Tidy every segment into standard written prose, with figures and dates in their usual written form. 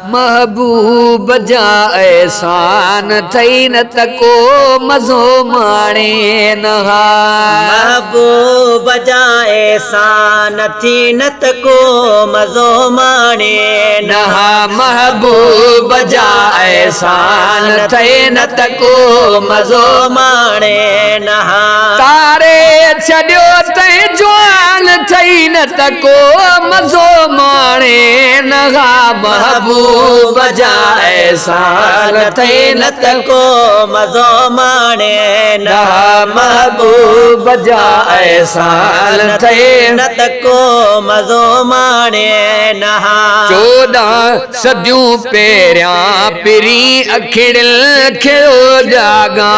महबूब जा एहसान थई न तको मज़ो माणे नहा। महबूब जा एहसान थी न तको मज़ो माणे नहा। महबूब जा एहसान थई न तको मज़ो माणे नहा। तारे छॾियो तई जवान थई न तको मज़ो माणे नहा। महबूब जा एहसान थई न तको मज़ो माणे नहा। महबूब जा एहसान थई न तको मज़ो माणे नहा। 14 सदियूं पहिरियां पिरी अखिड़िल खियो जागा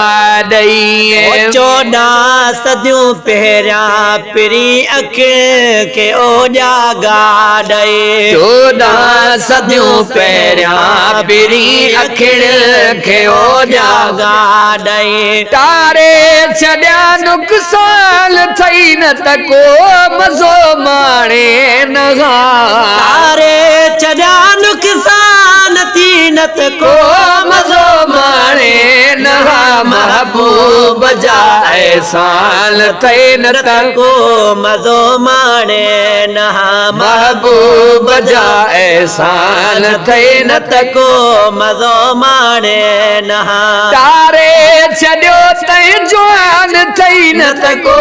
ॾई। 14 सदियूं पहिरियां पिरी अखिड़ खे ओ जागा ॾई। 14 सदियूं पहिरियां पिरी अखिड़िल खियो जागा ॾई। तारे छॾिया नुक़सान थई न तको मज़ो माणे नहा। तारे छॾिया नुक़सान थी न तको मज़ो माणे नहा। महबूब जा एहसान थई न तको मज़ो माणे नहा। महबूब जा एहसान थई न तको मज़ो माणे नहा। तारे छॾियो तई जवान थई न तको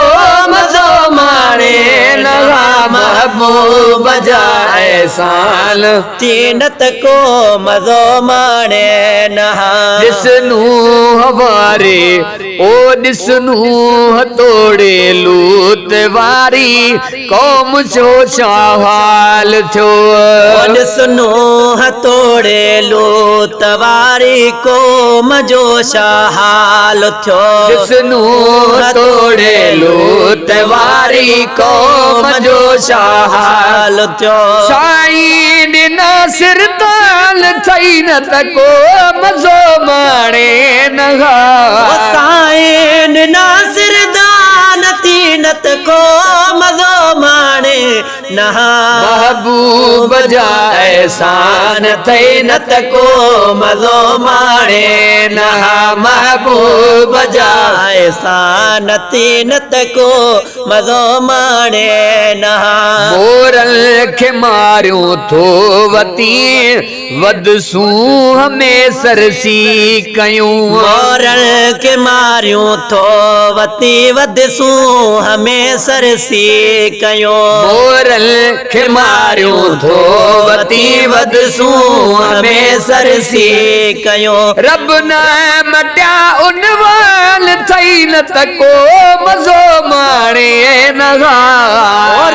मज़ो माणे नहा। महबूब जा एहसान थी न तको मज़ो माणे नहा। ॾिसनू हवारे ओ ॾिसनू हथोड़े लूत वारी कौम जो छा हाल थियो। ॾिसनू हथोड़े लूत वारी कौम जो छा हाल थियो। ॾिसनू हथोड़े लूत वारी कौम जो छा हाल थियो। साईं ॾिना सिरताल थई न तको मज़ो माणे नहा। साईं ॾिना सिरदान थी न तको मज़ो माणे नहा। महबूब जा एहसान थई न तको मज़ो माणे नहा। महबूब जा एहसान थी न तको मज़ो माणे नहा। मोरल खे मारियूं थो वती वदसूं में सरसी कयूं। मोरल खे मारियूं थो वती वदसूं हमें सरसी कयूं। मोरल खे मारियूं थो वती वदसूं में सरसी कयूं। रब न मटिया उनवान थई न तको मज़ो माणे नहा।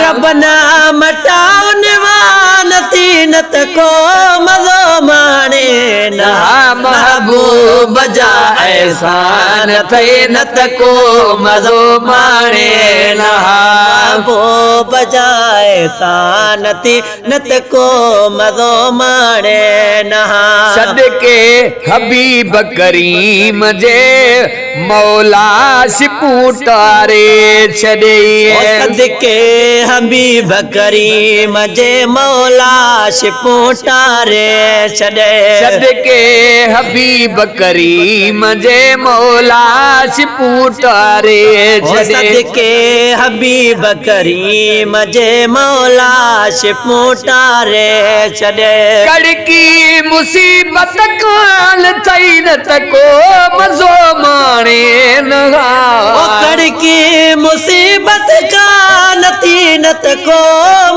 रब न मटिया उनवान थी न तको मज़ो माणे नहा। महबूब जा एहसान थई न तको मज़ो माणे नहा। महबूब जा एहसान थी न तको मज़ो माणे नहा। सदके हबीब करीम जे मौला सिपूं तारे छॾे। सदके हबीब करीम जे मौला सिपूं तारे छॾे। सदके हबीब करीम जे मौला सिपूं तारे छॾे। सदके हबीब करीम जे मौला सिपूं तारे छॾे। कड़की मुसीबत कान थई न तको मज़ो माणे नहा। कड़की मुसीबत कान थी न तको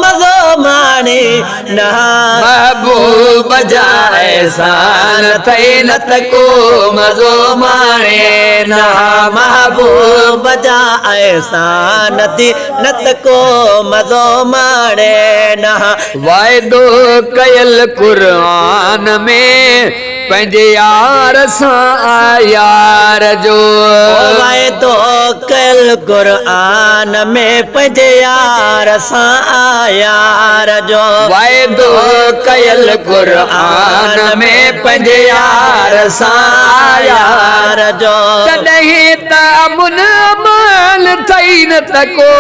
मज़ो माणे नहा। महबूब जा एहसान थई न तको मज़ो माणे नहा। महबूब जा एहसान थी न तको मज़ो माणे नहा। वाइदो कयल क़ुरान में पंहिंजे यार सां यार जो। वाइदो कयल क़ुरान में पंहिंजे यार सां यार जो। वाइदो कयल क़ुरान में पंहिंजे यार सां यार जो। तॾहिं त अमन अमान थई न तको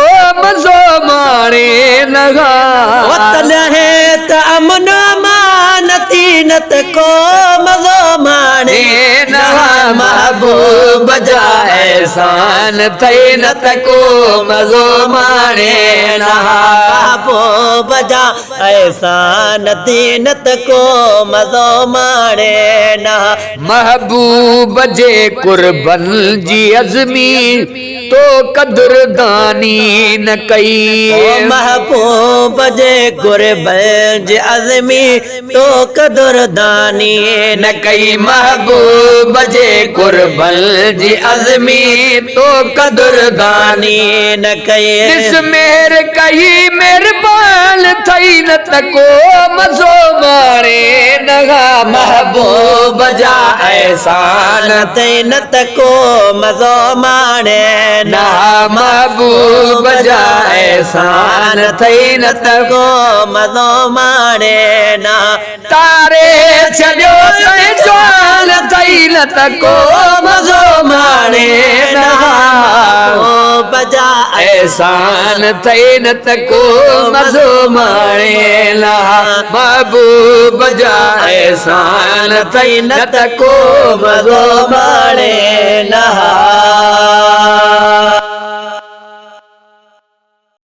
मज़ो माणे नगा वतन है त अमन अमान थी न त को मज़ो माणे नहा महबूब जा एहसान थई न तको मज़ो माणे नहा महबूब जा एहसान थी न त को मज़ो माणे नहा महबूब जे कुर्बन जी अज़मी तो कदरदानी न कई महबूब जे कुर्बन जे अज़मी तो कदरदानी न कई महबूब जे कुर्बन जी अज़मी तो कदरदानी न कई ॾिस मेहर कई मेहरबान थई न तको मज़ो माणे नगा महबूब जा एहसान थई न त को मज़ो माणे ना महबूब जा एहसान थई न तको मज़ो माणे ना तारे छॾियो जवान थई न तको मज़ो माणे नहा बजा एहसान थई न तको मज़ो माणे नहा महबूब जा एहसान थई न तको मज़ो माणे नहा